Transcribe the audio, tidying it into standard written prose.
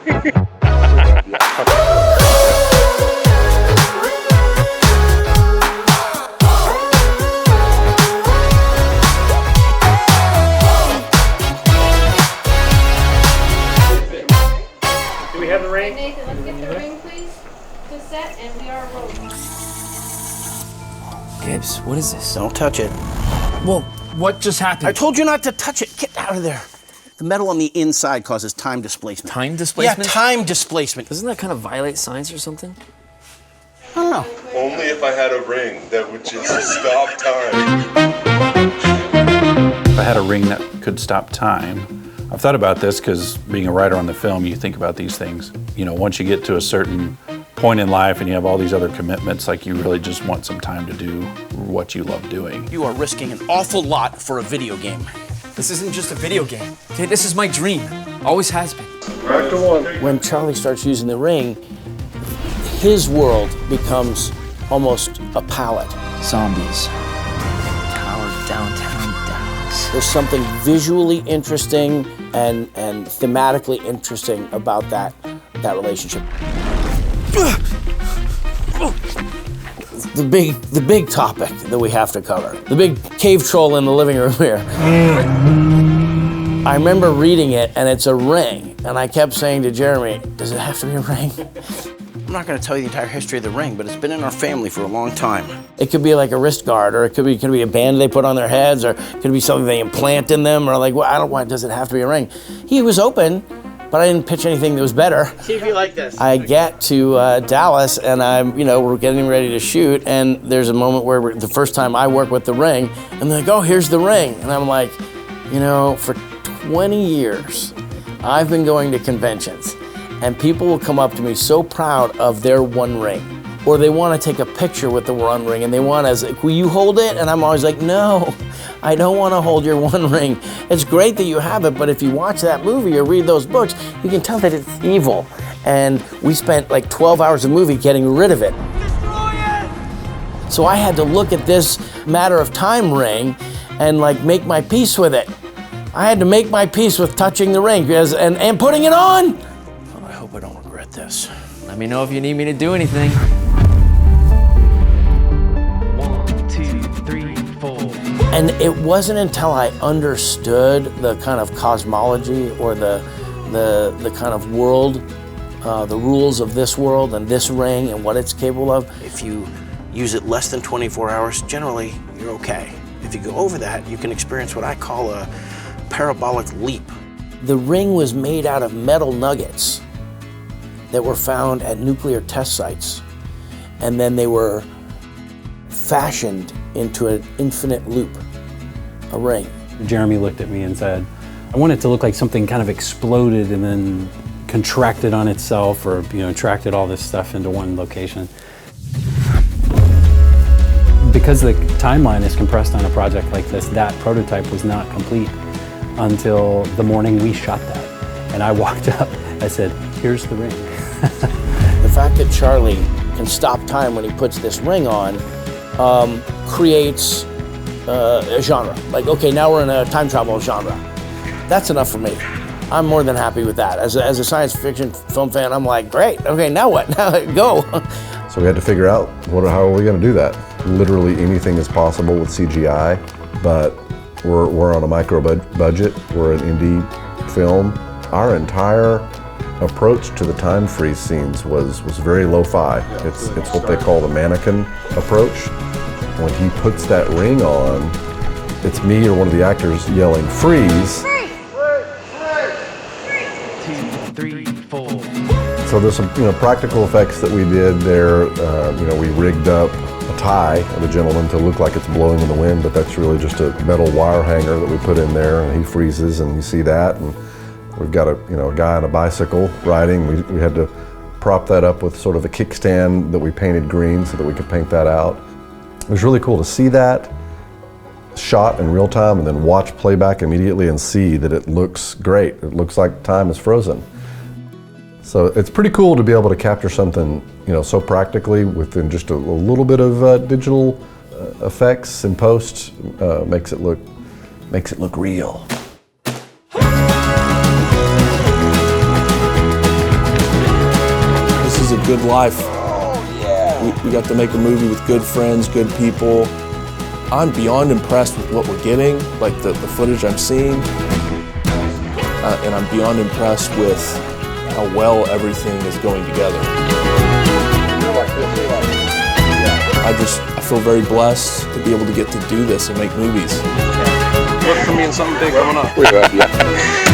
Do we have the ring? Nathan, let's get the ring, please, to set, and we are rolling. Gibbs, what is this? Don't touch it. Well, what just happened? I told you not to touch it. Get out of there. The metal on the inside causes time displacement. Time displacement? Yeah, time displacement. Doesn't that kind of violate science or something? I don't know. Only if I had a ring that would just stop time. If I had a ring that could stop time, I've thought about this because being a writer on the film, you think about these things. You know, once you get to a certain point in life and you have all these other commitments, like you really just want some time to do what you love doing. You are risking an awful lot for a video game. This isn't just a video game. Okay, this is my dream. Always has been. Back to one. When Charlie starts using the ring, his world becomes almost a palette. Zombies. Tower downtown Dallas. There's something visually interesting and thematically interesting about that relationship. The big topic that we have to cover. The big cave troll in the living room here. I remember reading it, and it's a ring. And I kept saying to Jeremy, does it have to be a ring? I'm not going to tell you the entire history of the ring, but it's been in our family for a long time. It could be like a wrist guard, or it could be a band they put on their heads, or it could be something they implant in them, or like, well, why does it have to be a ring? He was open, but I didn't pitch anything that was better. See if you like this. I get to Dallas, and we're getting ready to shoot, and there's a moment where the first time I work with the ring, and they're like, oh, here's the ring. And I'm like, for 20 years, I've been going to conventions, and people will come up to me so proud of their one ring, or they want to take a picture with the one ring, and they want to, will you hold it? And I'm always like, no, I don't want to hold your one ring. It's great that you have it, but if you watch that movie or read those books, you can tell that it's evil. And we spent like 12 hours of movie getting rid of it. Destroy it! So I had to look at this matter of time ring and like make my peace with it. I had to make my peace with touching the ring and putting it on. Oh, I hope I don't regret this. Let me know if you need me to do anything. 1, 2, 3, 4. And it wasn't until I understood the kind of cosmology or the kind of world, the rules of this world and this ring and what it's capable of. If you use it less than 24 hours, generally you're okay. If you go over that, you can experience what I call a parabolic leap. The ring was made out of metal nuggets that were found at nuclear test sites, and then they were fashioned into an infinite loop, a ring. Jeremy looked at me and said, I want it to look like something kind of exploded and then contracted on itself, or attracted all this stuff into one location. Because the timeline is compressed on a project like this, that prototype was not complete until the morning we shot that. And I walked up, I said, here's the ring. The fact that Charlie can stop time when he puts this ring on creates a genre. Like, okay, now we're in a time travel genre. That's enough for me. I'm more than happy with that. As a science fiction film fan, I'm like, great, okay, now what? Now go. So we had to figure out, how are we going to do that? Literally anything is possible with CGI, but we're on a micro budget. We're an indie film. Our entire approach to the time freeze scenes was very lo-fi. It's what they call the mannequin approach. When he puts that ring on, it's me or one of the actors yelling, freeze! 2, 3, 4. So there's some practical effects that we did there. We rigged up a tie of a gentleman to look like it's blowing in the wind, but that's really just a metal wire hanger that we put in there, and he freezes, and you see that. And we've got a guy on a bicycle riding. We had to prop that up with sort of a kickstand that we painted green so that we could paint that out. It was really cool to see that shot in real time and then watch playback immediately and see that it looks great. It looks like time is frozen. So it's pretty cool to be able to capture something, so practically within just a little bit of digital effects in post. Makes it look real. good life. We got to make a movie with good friends, good people. I'm beyond impressed with what we're getting, like the footage I'm seeing. And I'm beyond impressed with how well everything is going together. I feel very blessed to be able to get to do this and make movies. Look for me in something big coming up.